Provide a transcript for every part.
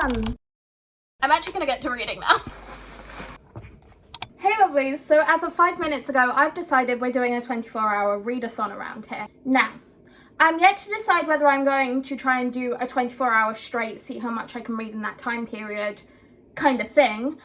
fun. I'm actually gonna get to reading now. Hey lovelies, so as of 5 minutes ago, I've decided we're doing a 24-hour readathon around here. Now, I'm yet to decide whether I'm going to try and do a 24-hour straight, see how much I can read in that time period kind of thing,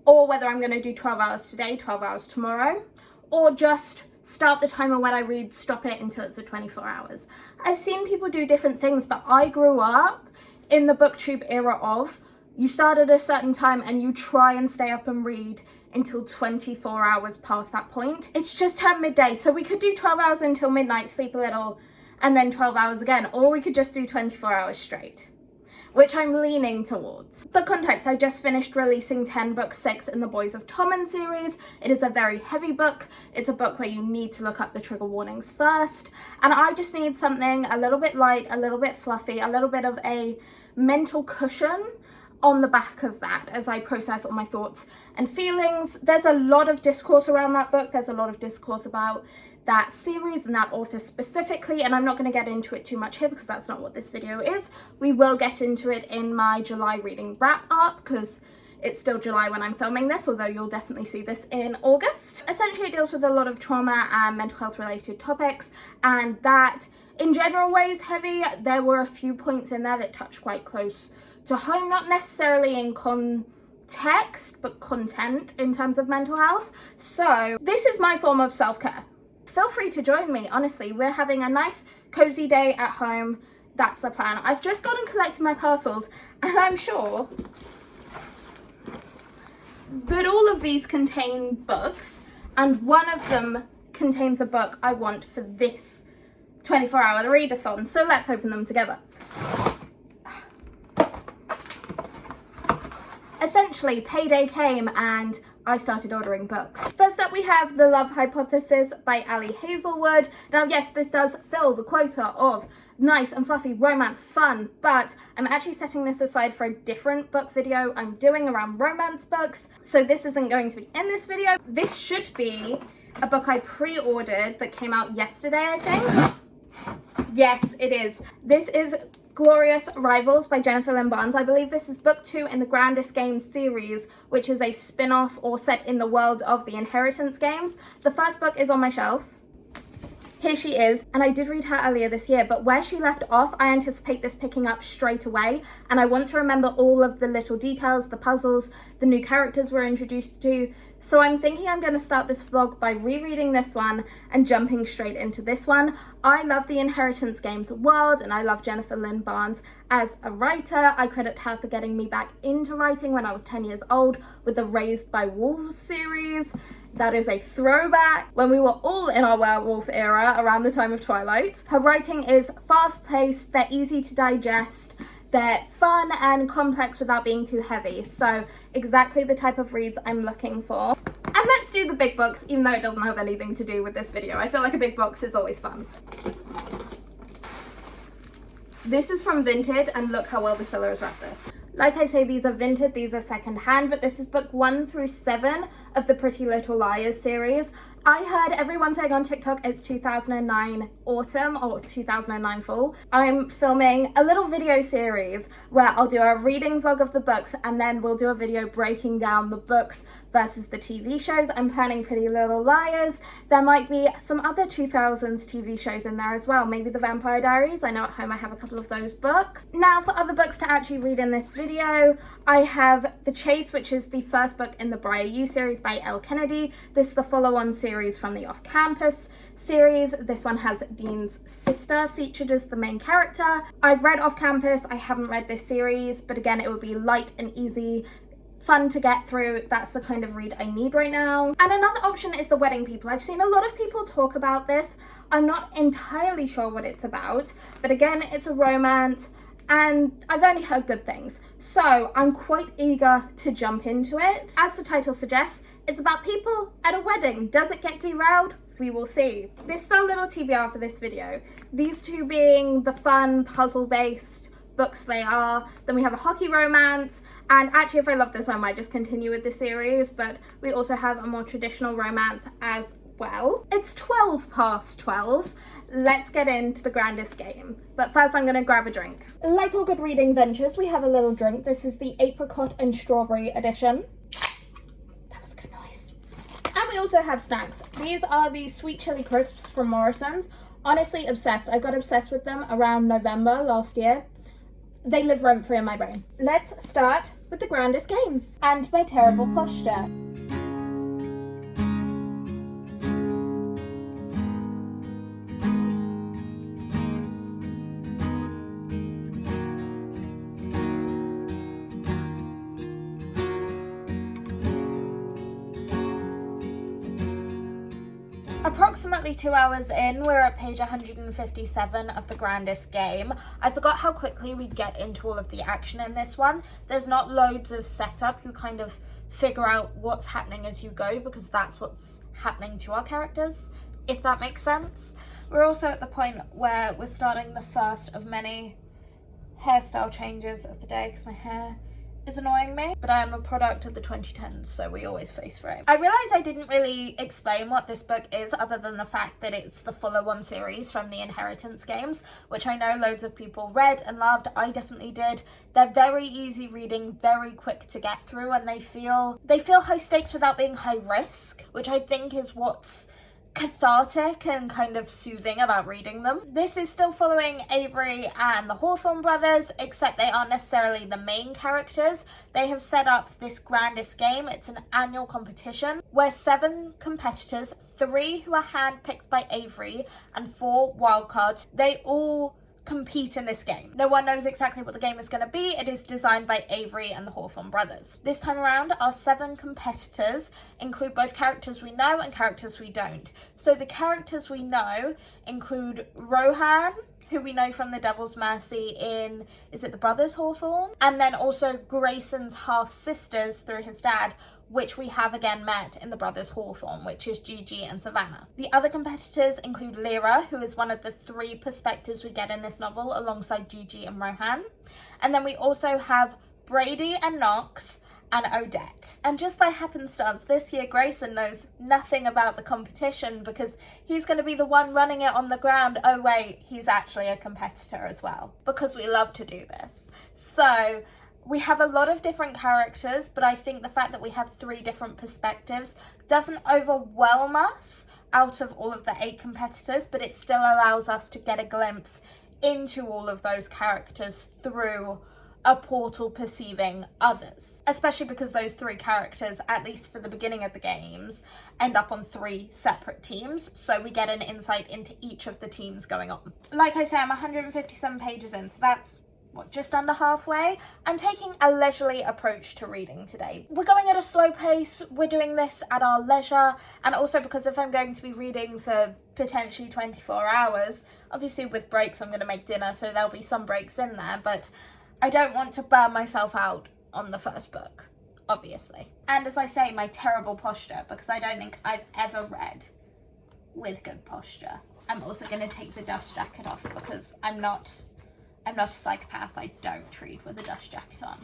or whether I'm going to do 12 hours today, 12 hours tomorrow, or just start the timer when I read, stop it until it's a 24 hours. I've seen people do different things, but I grew up in the booktube era of you start at a certain time and you try and stay up and read until 24 hours past that point. It's just turned midday, so we could do 12 hours until midnight, sleep a little, and then 12 hours again, or we could just do 24 hours straight, which I'm leaning towards. For context, I just finished releasing 10 book 6 in the Boys of Tommen series. It is a very heavy book. It's a book where you need to look up the trigger warnings first, and I just need something a little bit light, a little bit fluffy, a little bit of a mental cushion on the back of that as I process all my thoughts and feelings. There's a lot of discourse around that book. There's a lot of discourse about that series and that author specifically, and I'm not going to get into it too much here because that's not what this video is. We will get into it in my July reading wrap up because it's still July when I'm filming this, although you'll definitely see this in August. Essentially, it deals with a lot of trauma and mental health related topics, and that in general way is heavy. There were a few points in there that touch quite close to home, not necessarily in context, but content in terms of mental health. So this is my form of self-care. Feel free to join me, honestly. We're having a nice cozy day at home. That's the plan. I've just gone and collected my parcels, and I'm sure that all of these contain books, and one of them contains a book I want for this 24-hour readathon. So let's open them together. Essentially, payday came and I started ordering books. First up, we have The Love Hypothesis by Ali Hazelwood. Now, yes, this does fill the quota of nice and fluffy romance fun, but I'm actually setting this aside for a different book video I'm doing around romance books. So this isn't going to be in this video. This should be a book I pre-ordered that came out yesterday, I think. Yes, it is. This is Glorious Rivals by Jennifer Lynn Barnes. I believe this is book 2 in the Grandest Game series, which is a spin-off or set in the world of the Inheritance games. The first book is on my shelf. Here she is, and I did read her earlier this year, but where she left off, I anticipate this picking up straight away, and I want to remember all of the little details, the puzzles, the new characters we're introduced to. So I'm thinking I'm going to start this vlog by rereading this one and jumping straight into this one. I love the Inheritance Games world, and I love Jennifer Lynn Barnes as a writer. I credit her for getting me back into writing when I was 10 years old with the Raised by Wolves series. That is a throwback when we were all in our werewolf era around the time of Twilight. Her writing is fast-paced, they're easy to digest, they're fun and complex without being too heavy. So exactly the type of reads I'm looking for. And let's do the big books, even though it doesn't have anything to do with this video. I feel like a big box is always fun. This is from Vinted, and look how well the seller has wrapped this. Like I say, these are Vinted, these are secondhand, but this is book 1 through 7 of the Pretty Little Liars series. I heard everyone saying on TikTok it's 2009 autumn or 2009 fall. I'm filming a little video series where I'll do a reading vlog of the books, and then we'll do a video breaking down the books versus the TV shows. I'm planning Pretty Little Liars. There might be some other 2000s TV shows in there as well. Maybe The Vampire Diaries. I know at home I have a couple of those books. Now for other books to actually read in this video, I have The Chase, which is the first book in the Briar U series by Elle Kennedy. This is the follow-on series from the Off Campus series. This one has Dean's sister featured as the main character. I've read Off Campus. I haven't read this series, but again, it would be light and easy, fun to get through. That's the kind of read I need right now. And another option is The Wedding People. I've seen a lot of people talk about this. I'm not entirely sure what it's about, but again, it's a romance and I've only heard good things. So I'm quite eager to jump into it. As the title suggests, it's about people at a wedding. Does it get derailed? We will see. This is a little TBR for this video. These two being the fun, puzzle-based books they are. Then we have a hockey romance, and actually if I love this I might just continue with the series, but we also have a more traditional romance as well. It's 12 past 12 let's get into the Grandest Game. But first I'm going to grab a drink. Like all good reading ventures, we have a little drink. This is the apricot and strawberry edition. That was a good noise. And we also have snacks. These are the sweet chili crisps from Morrison's. Honestly, obsessed. I got obsessed with them around November last year. They live rent-free in my brain. Let's start with the Grandest Games and my terrible posture. Approximately 2 hours in, we're at page 157 of the Grandest Game. I forgot how quickly we get into all of the action in this one. There's not loads of setup. You kind of figure out what's happening as you go because that's what's happening to our characters, if that makes sense. We're also at the point where we're starting the first of many hairstyle changes of the day because my hair is annoying me, but I am a product of the 2010s, so we always face frame. I realised I didn't really explain what this book is other than the fact that it's the Fuller One series from the Inheritance games, which I know loads of people read and loved. I definitely did. They're very easy reading, very quick to get through, and they feel high stakes without being high risk, which I think is what's cathartic and kind of soothing about reading them. This is still following Avery and the Hawthorne brothers, except they aren't necessarily the main characters. They have set up this Grandest Game. It's an annual competition where 7 competitors, 3 who are handpicked by Avery and 4 wildcards, they all compete in this game. No one knows exactly what the game is going to be. It is designed by Avery and the Hawthorne brothers. This time around, our 7 competitors include both characters we know and characters we don't. So the characters we know include Rohan, who we know from The Devil's Mercy in, is it The Brothers Hawthorne? And then also Grayson's half-sisters through his dad, which we have again met in The Brothers Hawthorne, which is Gigi and Savannah. The other competitors include Lyra, who is one of the 3 perspectives we get in this novel alongside Gigi and Rohan. And then we also have Brady and Knox and Odette. And just by happenstance, this year Grayson knows nothing about the competition because he's going to be the one running it on the ground. Oh wait, he's actually a competitor as well, because we love to do this. So we have a lot of different characters, but I think the fact that we have 3 different perspectives doesn't overwhelm us out of all of the 8 competitors, but it still allows us to get a glimpse into all of those characters through a portal perceiving others, especially because those 3 characters, at least for the beginning of the games, end up on 3 separate teams, so we get an insight into each of the teams going on. Like I say, I'm 157 pages in, so that's just under halfway. I'm taking a leisurely approach to reading today. We're going at a slow pace, we're doing this at our leisure, and also because if I'm going to be reading for potentially 24 hours, obviously with breaks I'm going to make dinner, so there'll be some breaks in there, but I don't want to burn myself out on the first book, obviously. And as I say, my terrible posture, because I don't think I've ever read with good posture. I'm also going to take the dust jacket off because I'm not a psychopath. I don't read with a dust jacket on.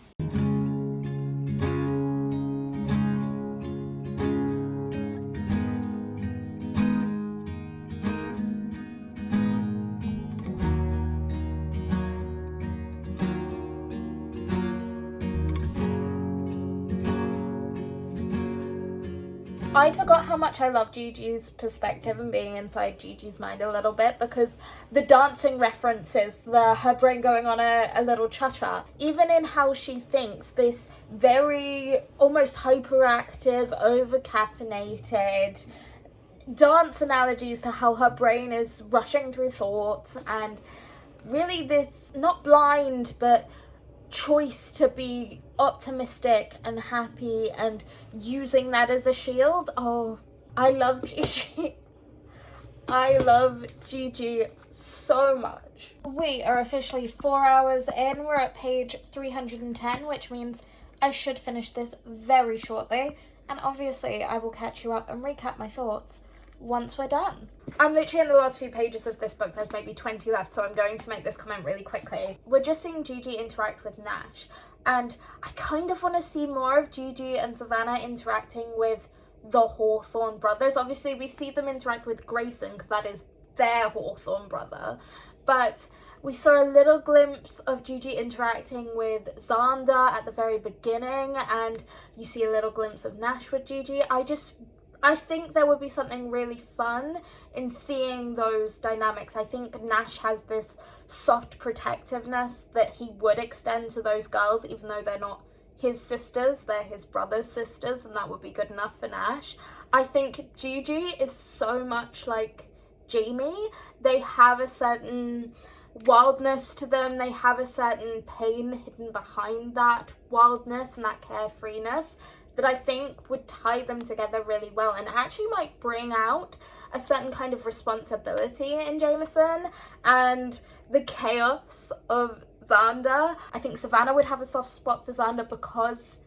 I forgot how much I love Gigi's perspective and being inside Gigi's mind a little bit, because the dancing references, her brain going on a little cha-cha, even in how she thinks, this very almost hyperactive, over-caffeinated dance analogies to how her brain is rushing through thoughts, and really this, not blind, but choice to be optimistic and happy and using that as a shield. Oh, I love Gigi. I love Gigi so much. We are officially 4 hours in. We're at page 310, which means I should finish this very shortly. And obviously I will catch you up and recap my thoughts once we're done. I'm literally in the last few pages of this book. There's maybe 20 left, so I'm going to make this comment really quickly. We're just seeing Gigi interact with Nash, and I kind of want to see more of Gigi and Savannah interacting with the Hawthorne brothers. Obviously we see them interact with Grayson because that is their Hawthorne brother. But we saw a little glimpse of Gigi interacting with Xander at the very beginning, and you see a little glimpse of Nash with Gigi. I think there would be something really fun in seeing those dynamics. I think Nash has this soft protectiveness that he would extend to those girls, even though they're not his sisters, they're his brother's sisters, and that would be good enough for Nash. I think Gigi is so much like Jamie. They have a certain wildness to them, they have a certain pain hidden behind that wildness and that carefreeness that I think would tie them together really well, and actually might bring out a certain kind of responsibility in Jameson and the chaos of Xander. I think Savannah would have a soft spot for Xander because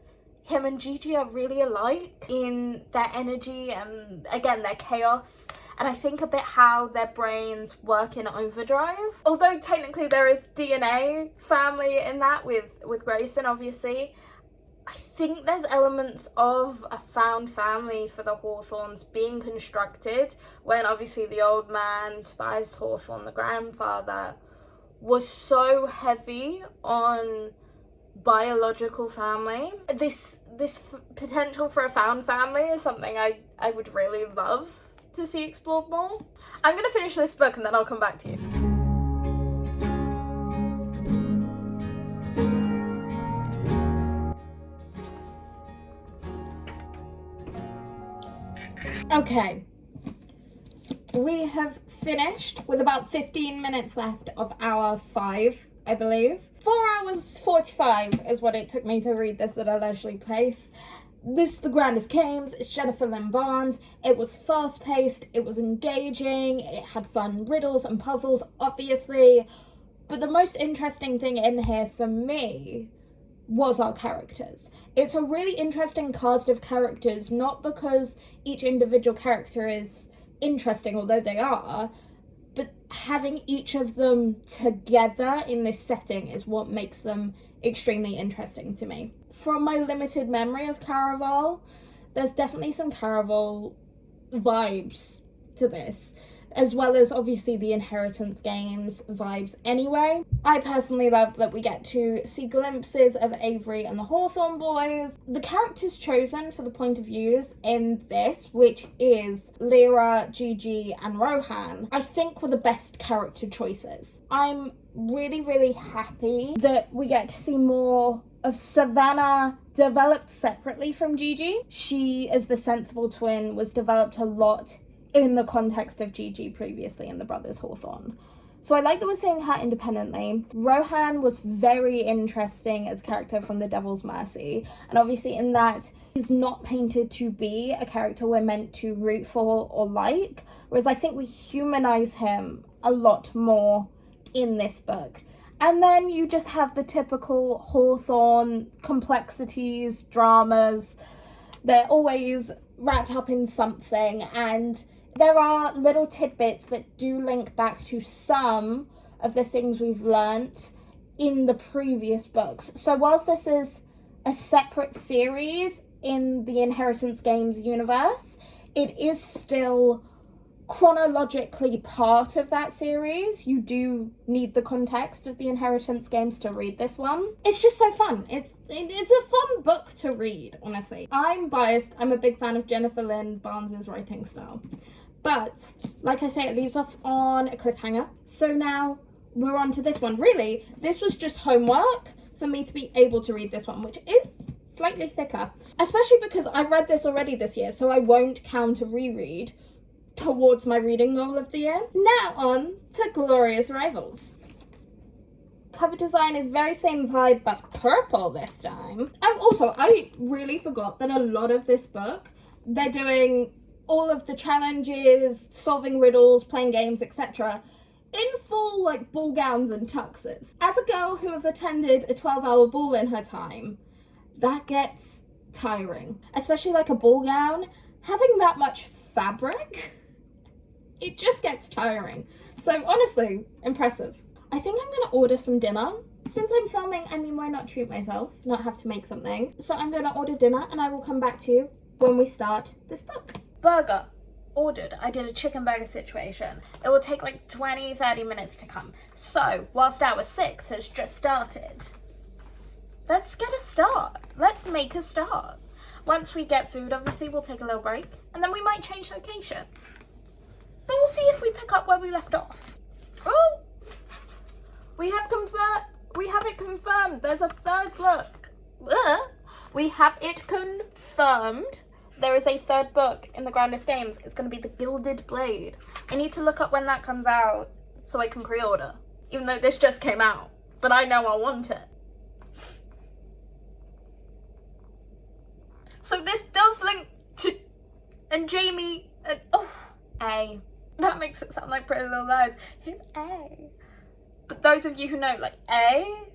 him and Gigi are really alike in their energy and, again, their chaos. And I think a bit how their brains work in overdrive. Although technically there is DNA family in that with Grayson, obviously. I think there's elements of a found family for the Hawthorns being constructed when obviously the old man, Tobias Hawthorne, the grandfather, was so heavy on biological family. This potential for a found family is something I would really love to see explored more. I'm gonna finish this book and then I'll come back to you. Okay, we have finished with about 15 minutes left of hour 5, I believe. 4 hours 45 is what it took me to read this at a leisurely pace. This is The Grandest Games. It's Jennifer Lynn Barnes. It was fast-paced, it was engaging, it had fun riddles and puzzles, obviously. But the most interesting thing in here for me was our characters. It's a really interesting cast of characters, not because each individual character is interesting, although they are, but having each of them together in this setting is what makes them extremely interesting to me. From my limited memory of Caraval, there's definitely some Caraval vibes to this, as well as obviously the Inheritance Games vibes anyway. I personally love that we get to see glimpses of Avery and the Hawthorne boys. The characters chosen for the point of views in this, which is Lyra, Gigi and Rohan, I think were the best character choices. I'm really, really happy that we get to see more of Savannah developed separately from Gigi. She, as the sensible twin, was developed a lot in the context of Gigi previously in the Brothers Hawthorne. So I like that we're seeing her independently. Rohan was very interesting as a character from The Devil's Mercy. And obviously in that, he's not painted to be a character we're meant to root for or like. Whereas I think we humanize him a lot more in this book. And then you just have the typical Hawthorne complexities, dramas. They're always wrapped up in something, and there are little tidbits that do link back to some of the things we've learnt in the previous books. So whilst this is a separate series in the Inheritance Games universe, it is still chronologically part of that series. You do need the context of the Inheritance Games to read this one. It's just so fun. It's a fun book to read, honestly. I'm biased. I'm a big fan of Jennifer Lynn Barnes' writing style. But, like I say, it leaves off on a cliffhanger. So now we're on to this one. Really, this was just homework for me to be able to read this one, which is slightly thicker. Especially because I've read this already this year, so I won't count a reread towards my reading goal of the year. Now on to Glorious Rivals. Cover design is very same vibe, but purple this time. Oh, also, I really forgot that a lot of this book, they're doing all of the challenges, solving riddles, playing games, etc. in full, like, ball gowns and tuxes. As a girl who has attended a 12-hour ball in her time, that gets tiring. Especially, like, a ball gown. Having that much fabric, it just gets tiring. So, honestly, impressive. I think I'm gonna order some dinner. Since I'm filming, I mean, why not treat myself? Not have to make something. So I'm gonna order dinner and I will come back to you when we start this book. Burger ordered. I did a chicken burger situation. It will take like 20-30 minutes to come. So whilst hour 6 has just started, let's get a start. Let's make a start. Once we get food, obviously we'll take a little break and then we might change location. But we'll see if we pick up where we left off. Oh, we have it confirmed. There's a third book. We have it confirmed. There is a third book in the Grandest Games. It's going to be The Gilded Blade. I need to look up when that comes out so I can pre-order. Even though this just came out. But I know I want it. So this does link to... And Jamie... And, oh, A. That makes it sound like Pretty Little Lies. Here's A. But those of you who know, like, A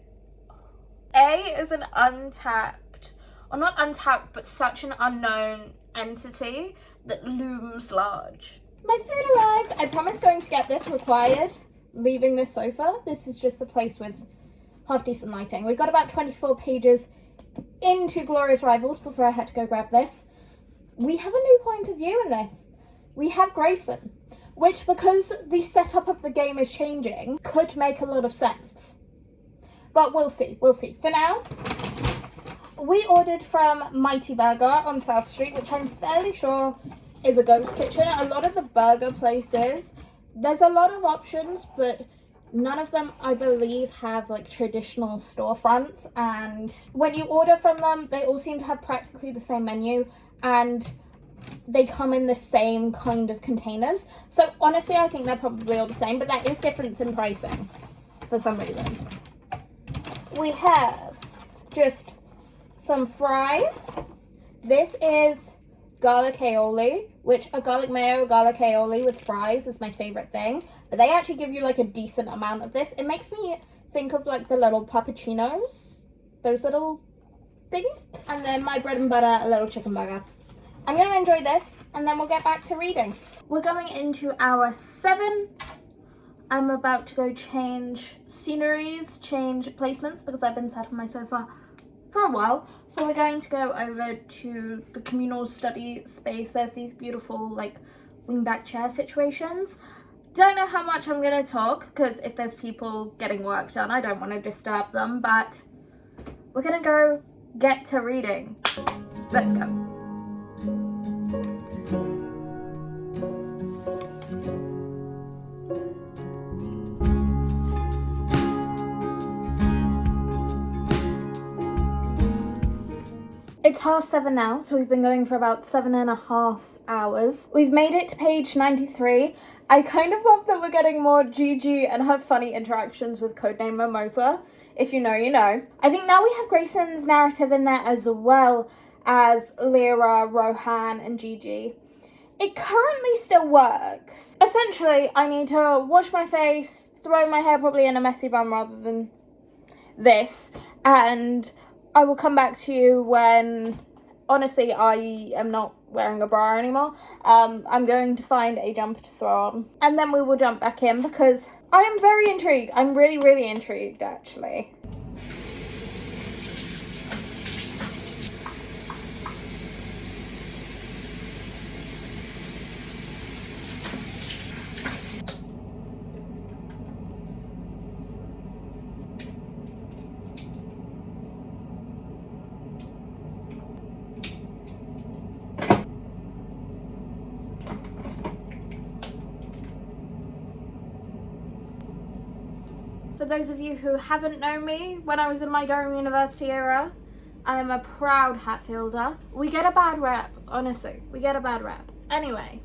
is an untapped, or not untapped, but such an unknown entity that looms large. My food arrived. I promise going to get this required leaving this sofa. This is just the place with half decent lighting. We got about 24 pages into Glorious Rivals before I had to go grab this. We have a new point of view in this. We have Grayson, which, because the setup of the game is changing, could make a lot of sense. But we'll see. For now, we ordered from Mighty Burger on South Street, which I'm fairly sure is a ghost kitchen. A lot of the burger places, there's a lot of options, but none of them, I believe, have like traditional storefronts. And when you order from them, they all seem to have practically the same menu, and they come in the same kind of containers. So honestly, I think they're probably all the same, but there is difference in pricing for some reason. We have just some fries. This is garlic aioli, which a garlic mayo, garlic aioli with fries is my favorite thing. But they actually give you like a decent amount of this. It makes me think of like the little puppuccinos, those little things. And then my bread and butter, a little chicken burger. I'm going to enjoy this and then we'll get back to reading. We're going into hour 7. I'm about to go change sceneries, change placements, because I've been sat on my sofa for a while. So we're going to go over to the communal study space. There's these beautiful like wingback chair situations. Don't know how much I'm going to talk, because if there's people getting work done, I don't want to disturb them. But we're going to go get to reading. Let's go. It's 7:30 now, so we've been going for about 7.5 hours. We've made it to page 93. I kind of love that we're getting more Gigi and her funny interactions with codename Mimosa. If you know, you know. I think now we have Grayson's narrative in there as well as Lyra, Rohan, and Gigi. It currently still works. Essentially, I need to wash my face, throw my hair probably in a messy bun rather than this, and I will come back to you when, honestly, I am not wearing a bra anymore. I'm going to find a jumper to throw on, and then we will jump back in, because I am very intrigued. I'm really, really intrigued, actually. For those of you who haven't known me, when I was in my Durham University era, I am a proud Hatfielder. We get a bad rep, honestly. We get a bad rep. Anyway,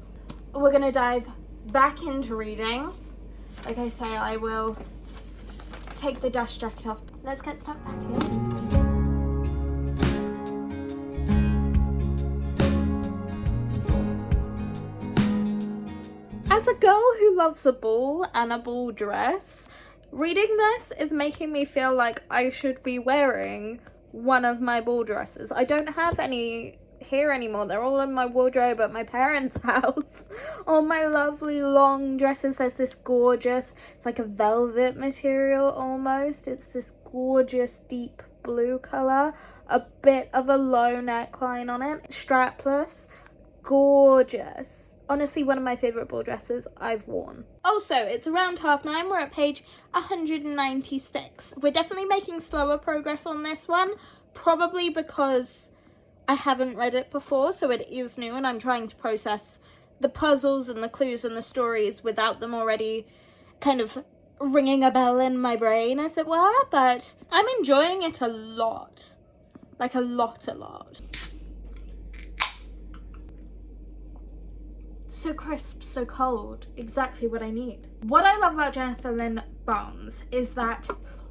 we're going to dive back into reading. Like I say, I will take the dust jacket off. Let's get stuck back here. As a girl who loves a ball and a ball dress, reading this is making me feel like I should be wearing one of my ball dresses. I don't have any here anymore. They're all in my wardrobe at my parents' house. All my lovely long dresses. There's this gorgeous, it's like a velvet material almost. It's this gorgeous deep blue colour. A bit of a low neckline on it. Strapless. Gorgeous. Honestly, one of my favourite ball dresses I've worn. Also, it's around 9:30. We're at page 196. We're definitely making slower progress on this one, probably because I haven't read it before, so it is new, and I'm trying to process the puzzles and the clues and the stories without them already kind of ringing a bell in my brain, as it were, but I'm enjoying it a lot. Like, a lot. So crisp, so cold, exactly what I need. What I love about Jennifer Lynn Barnes is that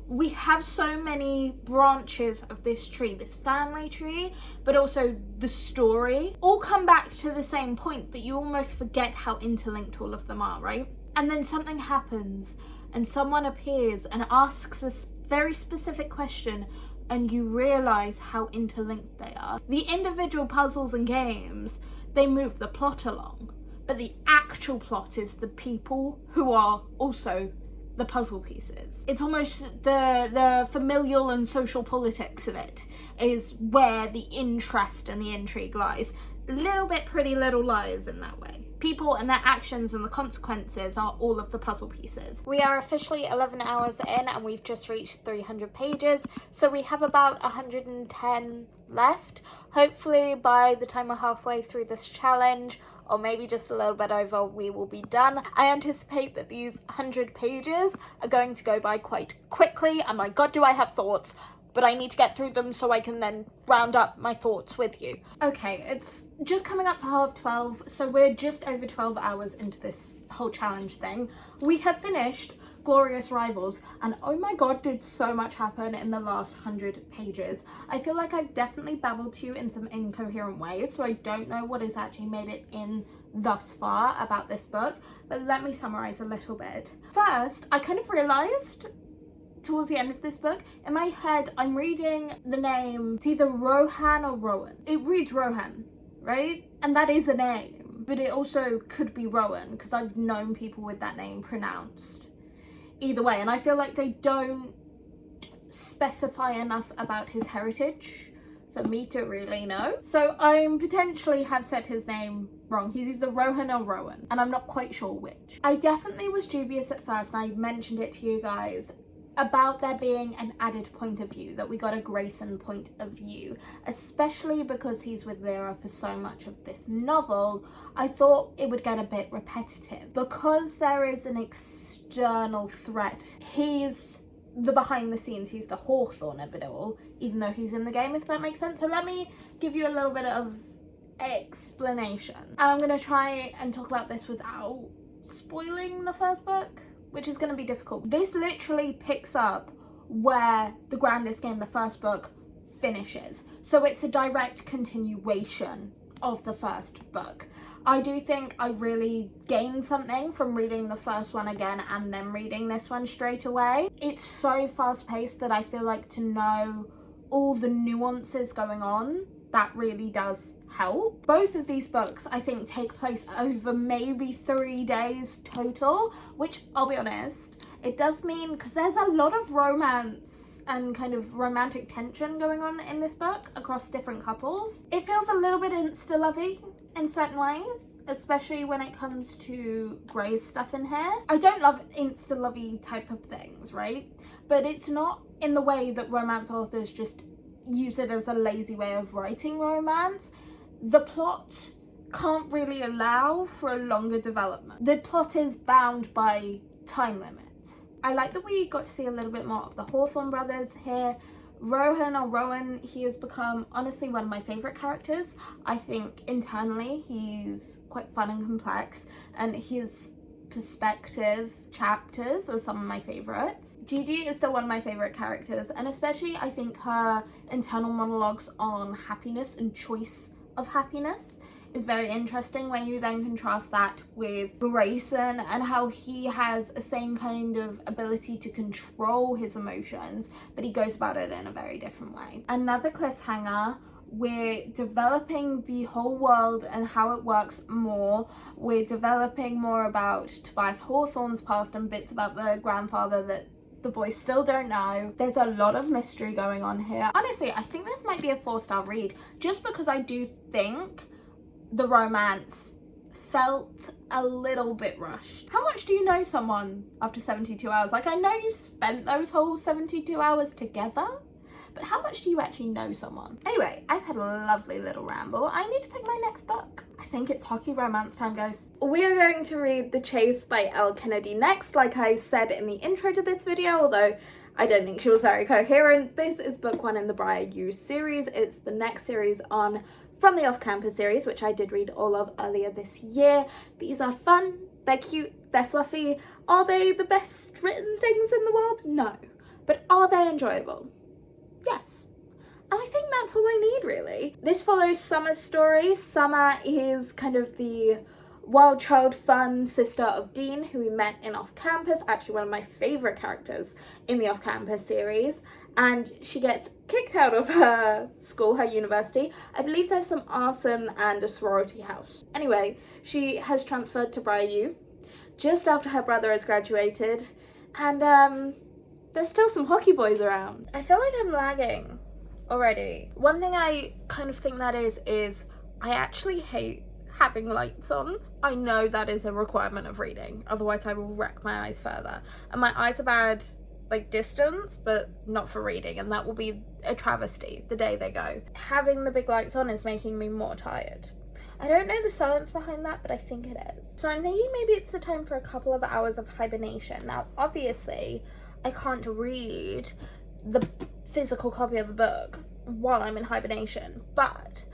we have so many branches of this tree, this family tree, but also the story, all come back to the same point, but you almost forget how interlinked all of them are, right? And then something happens and someone appears and asks a very specific question, and you realize how interlinked they are. The individual puzzles and games, they move the plot along, but the actual plot is the people who are also the puzzle pieces. It's almost the familial and social politics of it is where the interest and the intrigue lies. A little bit Pretty Little Liars in that way. People and their actions and the consequences are all of the puzzle pieces. We are officially 11 hours in and we've just reached 300 pages, so we have about 110 left. Hopefully by the time we're halfway through this challenge, or maybe just a little bit over, we will be done. I anticipate that these 100 pages are going to go by quite quickly, and my god do I have thoughts, but I need to get through them so I can then round up my thoughts with you. Okay, it's just coming up for 12:30, so we're just over 12 hours into this whole challenge thing. We have finished Glorious Rivals, and oh my god, did so much happen in the last 100 pages. I feel like I've definitely babbled to you in some incoherent ways, so I don't know what has actually made it in thus far about this book, but let me summarize a little bit. First, I kind of realized towards the end of this book, in my head, I'm reading the name, it's either Rohan or Rowan. It reads Rohan, right? And that is a name, but it also could be Rowan, because I've known people with that name pronounced either way, and I feel like they don't specify enough about his heritage for me to really know. So I potentially have said his name wrong. He's either Rohan or Rowan, and I'm not quite sure which. I definitely was dubious at first, and I mentioned it to you guys, about there being an added point of view, that we got a Grayson point of view, especially because he's with Lyra for so much of this novel. I thought it would get a bit repetitive because there is an external threat. He's the behind the scenes, he's the Hawthorne of it all, even though he's in the game, if that makes sense. So let me give you a little bit of explanation. I'm gonna try and talk about this without spoiling the first book, which is going to be difficult. This literally picks up where the Grandest Game, the first book, finishes. So it's a direct continuation of the first book. I do think I really gained something from reading the first one again and then reading this one straight away. It's so fast paced that I feel like to know all the nuances going on, that really does help. Both of these books I think take place over maybe 3 days total, which I'll be honest, it does mean, because there's a lot of romance and kind of romantic tension going on in this book across different couples. It feels a little bit insta-lovey in certain ways, especially when it comes to Grey's stuff in here. I don't love insta-lovey type of things, right? But it's not in the way that romance authors just use it as a lazy way of writing romance. The plot can't really allow for a longer development. The plot is bound by time limits. I like that we got to see a little bit more of the Hawthorne brothers here. Rohan or Rowan, he has become honestly one of my favourite characters. I think internally he's quite fun and complex, and his perspective chapters are some of my favourites. Gigi is still one of my favourite characters, and especially I think her internal monologues on happiness and choice of happiness is very interesting when you then contrast that with Grayson and how he has a same kind of ability to control his emotions, but he goes about it in a very different way. Another cliffhanger, we're developing the whole world and how it works more. We're developing more about Tobias Hawthorne's past and bits about the grandfather that the boys still don't know. There's a lot of mystery going on here. Honestly, I think this might be a 4-star read, just because I do think the romance felt a little bit rushed. How much do you know someone after 72 hours? Like, I know you spent those whole 72 hours together, but how much do you actually know someone? Anyway, I've had a lovely little ramble. I need to pick my next book. I think it's hockey romance time, guys. We are going to read The Chase by Elle Kennedy next, like I said in the intro to this video, although I don't think she was very coherent. This is book 1 in the Briar U series. It's the next series on from the Off-Campus series, which I did read all of earlier this year. These are fun, they're cute, they're fluffy. Are they the best written things in the world? No. But are they enjoyable? Yes. And I think that's all I need, really. This follows Summer's story. Summer is kind of the wild child fun sister of Dean, who we met in Off-Campus, actually one of my favourite characters in the Off-Campus series, and she gets kicked out of her school, her university. I believe there's some arson and a sorority house. Anyway, she has transferred to Briar U just after her brother has graduated, and there's still some hockey boys around. I feel like I'm lagging already. One thing I kind of think that is I actually hate having lights on. I know that is a requirement of reading, otherwise I will wreck my eyes further. And my eyes are bad, like, distance, but not for reading, and that will be a travesty the day they go. Having the big lights on is making me more tired. I don't know the science behind that, but I think it is. So I'm thinking maybe it's the time for a couple of hours of hibernation. Now, obviously, I can't read the physical copy of the book while I'm in hibernation, but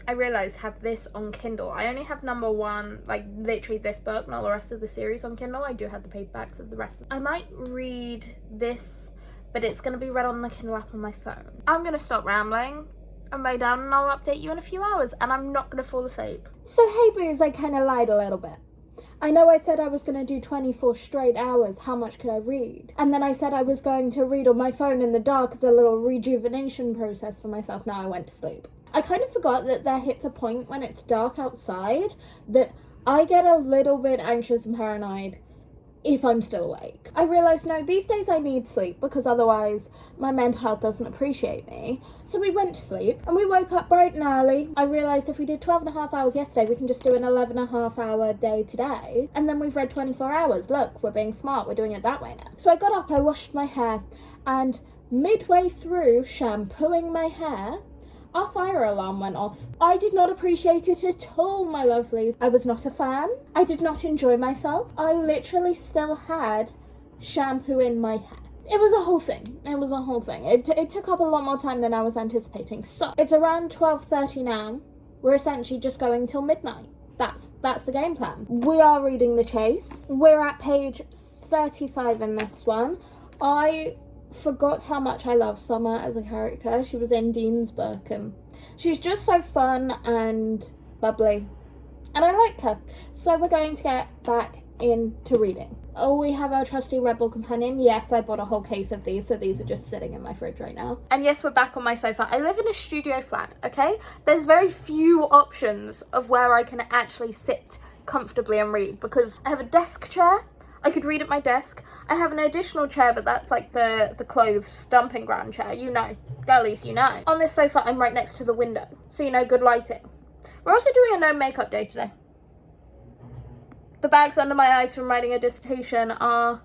I realised have this on Kindle. I only have number 1, like literally this book, not the rest of the series on Kindle. I do have the paperbacks of the rest. I might read this, but it's going to be read on the Kindle app on my phone. I'm going to stop rambling and lay down, and I'll update you in a few hours, and I'm not going to fall asleep. So hey boos, I kind of lied a little bit. I know I said I was going to do 24 straight hours. How much could I read? And then I said I was going to read on my phone in the dark as a little rejuvenation process for myself. Now I went to sleep. I kind of forgot that there hits a point when it's dark outside that I get a little bit anxious and paranoid if I'm still awake. I realised, no, these days I need sleep because otherwise my mental health doesn't appreciate me. So we went to sleep and we woke up bright and early. I realised if we did 12 and a half hours yesterday, we can just do an 11 and a half hour day today. And then we've read 24 hours. Look, we're being smart. We're doing it that way now. So I got up, I washed my hair, and midway through shampooing my hair, our fire alarm went off. I did not appreciate it at all, my lovelies. I was not a fan. I did not enjoy myself. I literally still had shampoo in my hair. It was a whole thing. It was a whole thing. It took up a lot more time than I was anticipating. So it's around 12:30 now. We're essentially just going till midnight. That's the game plan. We are reading The Chase. We're at page 35 in this one. I forgot how much I love Summer as a character. She was in Dean's book and she's just so fun and bubbly, and I liked her. So we're going to get back into reading. Oh, we have our trusty Rebel companion. Yes, I bought a whole case of these, so these are just sitting in my fridge right now. And yes, we're back on my sofa. I live in a studio flat, okay? There's very few options of where I can actually sit comfortably and read because I have a desk chair. I could read at my desk. I have an additional chair, but that's like the clothes dumping ground chair. You know, girlies, you know. On this sofa, I'm right next to the window, so you know, good lighting. We're also doing a no makeup day today. The bags under my eyes from writing a dissertation are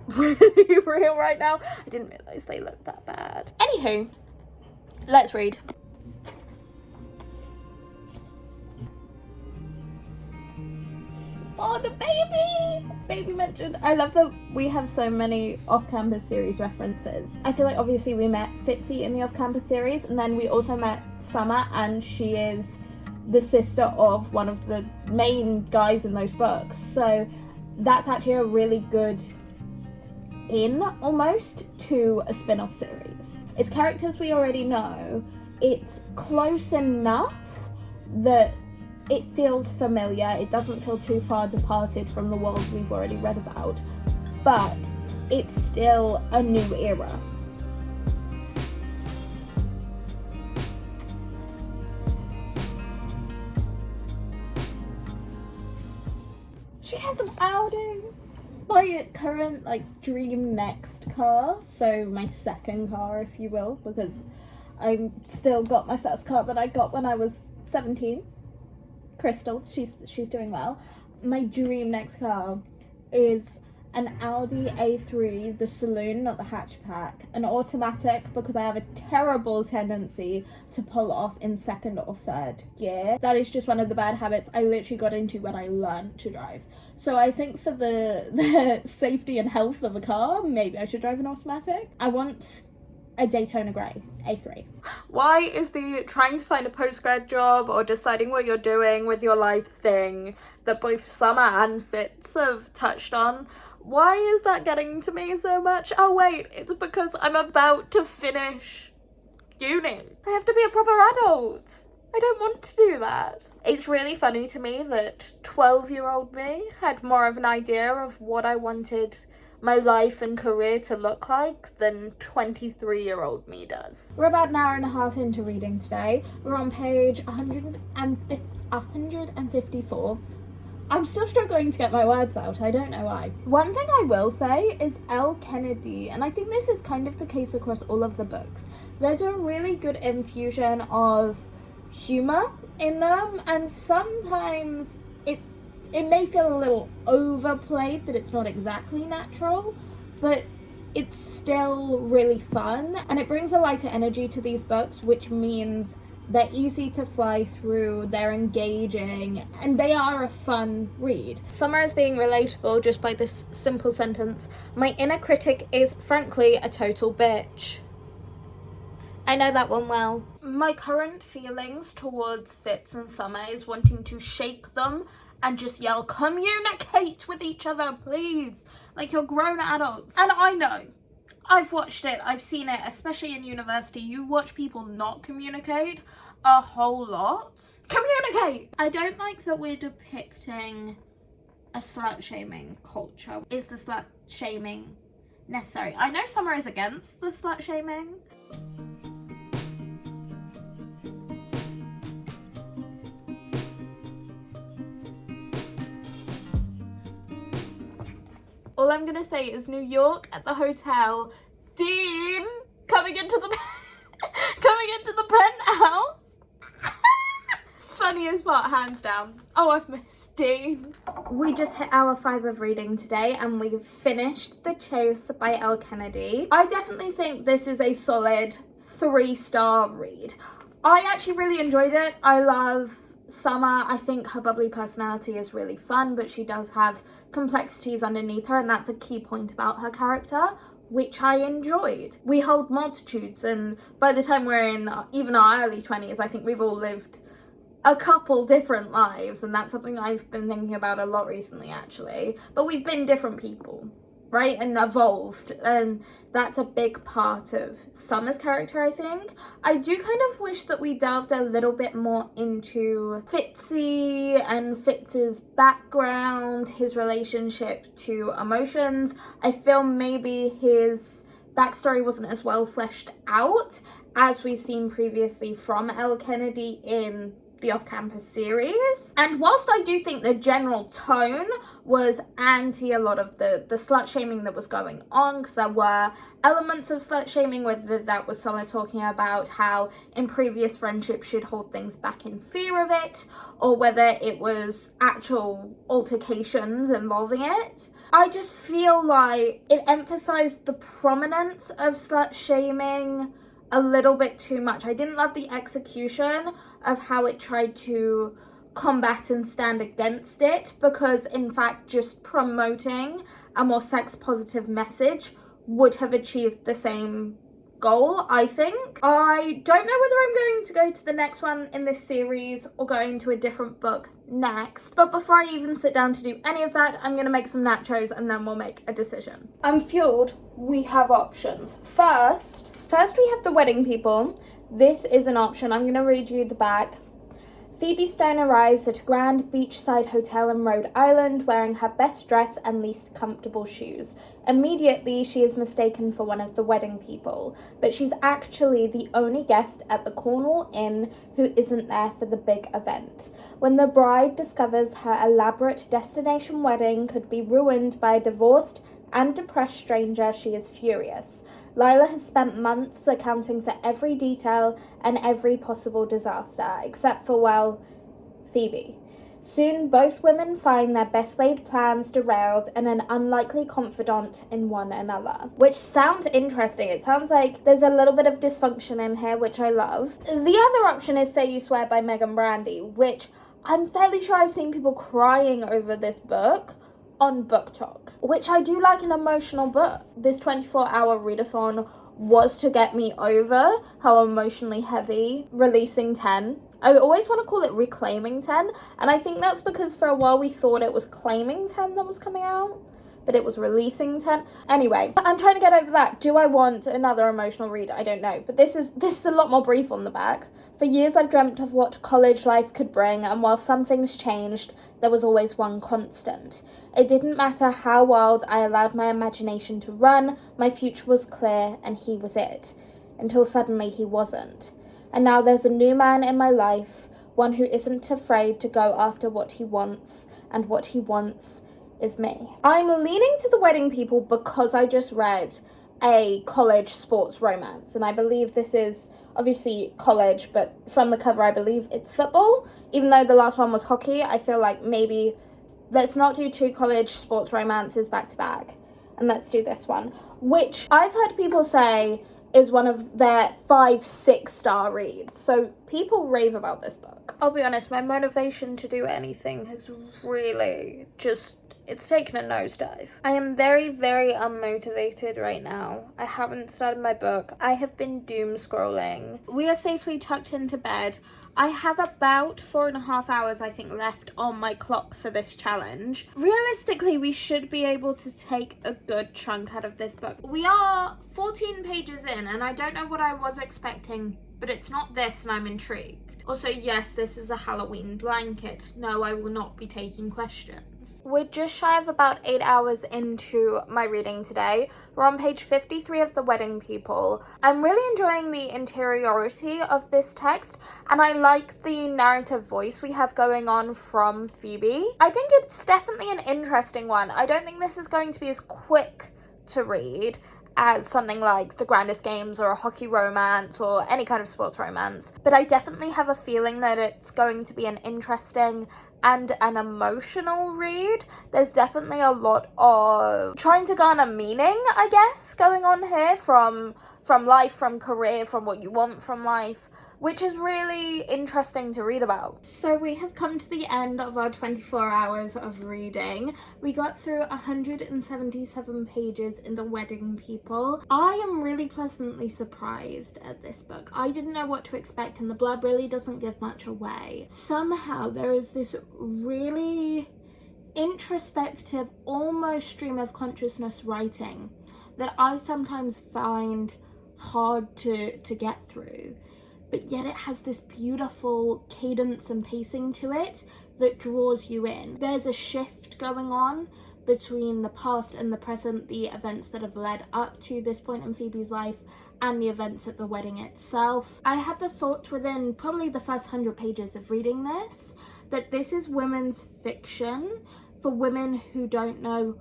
really real right now. I didn't realise they looked that bad. Anywho, let's read. Oh, the baby mentioned. I love that we have so many off-campus series references. I feel like obviously we met Fitzy in the off-campus series, and then we also met Summer, and she is the sister of one of the main guys in those books. So that's actually a really good almost to a spin-off series. It's characters we already know. It's close enough that it feels familiar. It doesn't feel too far departed from the world we've already read about, but it's still a new era. She has an Audi. My current, dream next car, so my second car, if you will, because I still got my first car that I got when I was 17. Crystal, she's doing well. My dream next car is an Audi A3, the saloon, not the hatchback, an automatic, because I have a terrible tendency to pull off in second or third gear. That is just one of the bad habits I literally got into when I learned to drive. So I think for the safety and health of a car, maybe I should drive an automatic. I want a Daytona Grey A3. Why is the trying to find a postgrad job or deciding what you're doing with your life thing that both Summer and Fitz have touched on, why is that getting to me so much? Oh wait, it's because I'm about to finish uni. I have to be a proper adult. I don't want to do that. It's really funny to me that 12-year-old me had more of an idea of what I wanted my life and career to look like than 23-year-old me does. We're about an hour and a half into reading today. We're on page 154. I'm still struggling to get my words out, I don't know why. One thing I will say is L. Kennedy, and I think this is kind of the case across all of the books. There's a really good infusion of humour in them, and sometimes it may feel a little overplayed, that it's not exactly natural, but it's still really fun, and it brings a lighter energy to these books, which means they're easy to fly through, they're engaging, and they are a fun read. Summer is being relatable just by this simple sentence: my inner critic is frankly a total bitch. I know that one well. My current feelings towards Fitz and Summer is wanting to shake them and just yell, communicate with each other, please. Like, you're grown adults. And I know, I've watched it, I've seen it, especially in university. You watch people not communicate a whole lot. Communicate! I don't like that we're depicting a slut-shaming culture. Is the slut-shaming necessary? I know Summer is against the slut-shaming. All I'm gonna say is New York at the hotel. Dean coming into the penthouse. Funniest part, hands down. Oh, I've missed Dean. We just hit hour 5 of reading today, and we've finished The Chase by L. Kennedy. I definitely think this is a solid 3-star read. I actually really enjoyed it. I love Summer. I think her bubbly personality is really fun, but she does have complexities underneath her, and that's a key point about her character, which I enjoyed. We hold multitudes, and by the time we're in even our early 20s, I think we've all lived a couple different lives, and that's something I've been thinking about a lot recently, actually. But we've been different people, right, and evolved, and that's a big part of Summer's character, I think. I do kind of wish that we delved a little bit more into Fitzy and Fitz's background, his relationship to emotions. I feel maybe his backstory wasn't as well fleshed out as we've seen previously from Elle Kennedy in the off-campus series. And whilst I do think the general tone was anti a lot of the slut shaming that was going on, because there were elements of slut shaming, whether that was someone talking about how in previous friendships she'd hold things back in fear of it, or whether it was actual altercations involving it. I just feel like it emphasized the prominence of slut shaming a little bit too much. I didn't love the execution of how it tried to combat and stand against it, because in fact just promoting a more sex positive message would have achieved the same goal, I think. I don't know whether I'm going to go to the next one in this series or go into a different book next, but before I even sit down to do any of that, I'm gonna make some nachos and then we'll make a decision. I'm fueled. We have options. First we have The Wedding People. This is an option. I'm going to read you the back. Phoebe Stone arrives at a grand beachside hotel in Rhode Island wearing her best dress and least comfortable shoes. Immediately, she is mistaken for one of the wedding people, but she's actually the only guest at the Cornwall Inn who isn't there for the big event. When the bride discovers her elaborate destination wedding could be ruined by a divorced and depressed stranger, she is furious. Lila has spent months accounting for every detail and every possible disaster, except for, well, Phoebe. Soon, both women find their best laid plans derailed and an unlikely confidant in one another. Which sounds interesting. It sounds like there's a little bit of dysfunction in here, which I love. The other option is Say You Swear by Megan Brandy, which I'm fairly sure I've seen people crying over this book on BookTok, which I do like an emotional book. This 24-hour readathon was to get me over how emotionally heavy releasing 10. I always want to call it reclaiming 10, and I think that's because for a while we thought it was claiming 10 that was coming out, but it was releasing 10. Anyway, I'm trying to get over that. Do I want another emotional read? I don't know, but this is a lot more brief on the back. For years I've dreamt of what college life could bring, and while some things changed, there was always one constant. It didn't matter how wild I allowed my imagination to run, my future was clear and he was it. Until suddenly he wasn't. And now there's a new man in my life, one who isn't afraid to go after what he wants, and what he wants is me. I'm leaning to The Wedding People because I just read a college sports romance, and I believe this is obviously college, but from the cover I believe it's football. Even though the last one was hockey, I feel like maybe let's not do 2 college sports romances back to back, and let's do this one, which I've heard people say is one of their 5-6 star reads. So people rave about this book. I'll be honest, my motivation to do anything has really just, it's taken a nosedive. I am very, very unmotivated right now. I haven't started my book. I have been doom scrolling. We are safely tucked into bed. I have about 4.5 hours, I think, left on my clock for this challenge. Realistically, we should be able to take a good chunk out of this book. We are 14 pages in, and I don't know what I was expecting, but it's not this, and I'm intrigued. Also, yes, this is a Halloween blanket. No, I will not be taking questions. We're just shy of about 8 hours into my reading today. We're on page 53 of The Wedding People. I'm really enjoying the interiority of this text, and I like the narrative voice we have going on from Phoebe. I think it's definitely an interesting one. I don't think this is going to be as quick to read as something like The Grandest Games or a hockey romance or any kind of sports romance, but I definitely have a feeling that it's going to be an interesting and an emotional read. There's definitely a lot of trying to garner meaning, I guess, going on here from life, from career, from what you want from life, which is really interesting to read about. So we have come to the end of our 24 hours of reading. We got through 177 pages in The Wedding People. I am really pleasantly surprised at this book. I didn't know what to expect, and the blurb really doesn't give much away. Somehow there is this really introspective, almost stream of consciousness writing that I sometimes find hard to get through. But yet it has this beautiful cadence and pacing to it that draws you in. There's a shift going on between the past and the present, the events that have led up to this point in Phoebe's life and the events at the wedding itself. I had the thought within probably the first 100 pages of reading this that this is women's fiction for women who don't know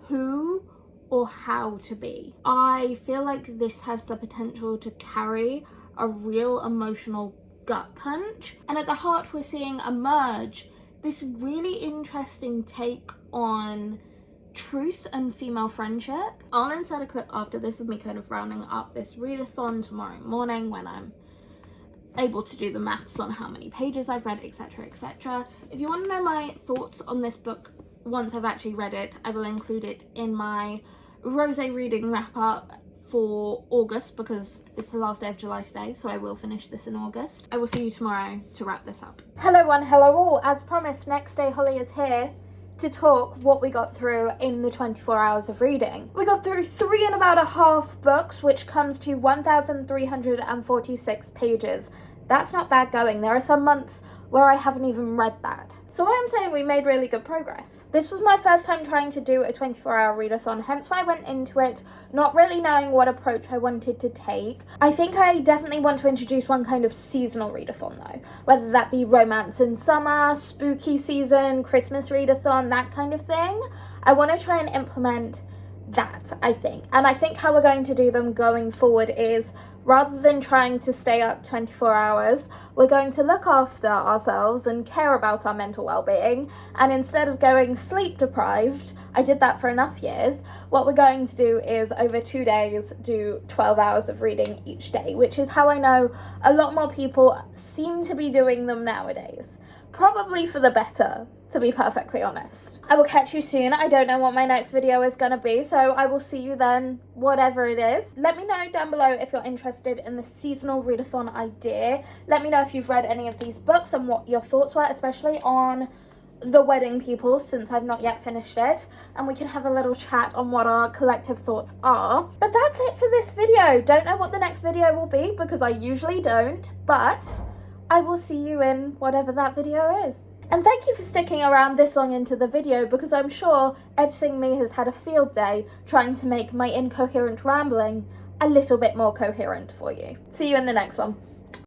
who or how to be. I feel like this has the potential to carry a real emotional gut punch, and at the heart we're seeing emerge this really interesting take on truth and female friendship. I'll insert a clip after this of me kind of rounding up this readathon tomorrow morning when I'm able to do the maths on how many pages I've read, etc, etc. If you want to know my thoughts on this book once I've actually read it, I will include it in my rosé reading wrap up for August, because it's the last day of July today, so I will finish this in August. I will see you tomorrow to wrap this up. Hello one, hello all. As promised, next day Holly is here to talk what we got through in the 24 hours of reading. We got through 3 and about a half books, which comes to 1,346 pages. That's not bad going. There are some months where I haven't even read that. So I'm saying we made really good progress. This was my first time trying to do a 24-hour readathon, hence why I went into it not really knowing what approach I wanted to take. I think I definitely want to introduce one kind of seasonal readathon though, whether that be romance in summer, spooky season, Christmas readathon, that kind of thing. I want to try and implement that, I think. And I think how we're going to do them going forward is, rather than trying to stay up 24 hours, we're going to look after ourselves and care about our mental well-being. And instead of going sleep deprived, I did that for enough years, what we're going to do is over 2 days do 12 hours of reading each day, which is how I know a lot more people seem to be doing them nowadays. Probably for the better, to be perfectly honest. I will catch you soon. I don't know what my next video is going to be, so I will see you then, whatever it is. Let me know down below if you're interested in the seasonal readathon idea. Let me know if you've read any of these books and what your thoughts were, especially on The Wedding People, since I've not yet finished it, and we can have a little chat on what our collective thoughts are. But that's it for this video. Don't know what the next video will be because I usually don't, but I will see you in whatever that video is. And thank you for sticking around this long into the video, because I'm sure editing me has had a field day trying to make my incoherent rambling a little bit more coherent for you. See you in the next one.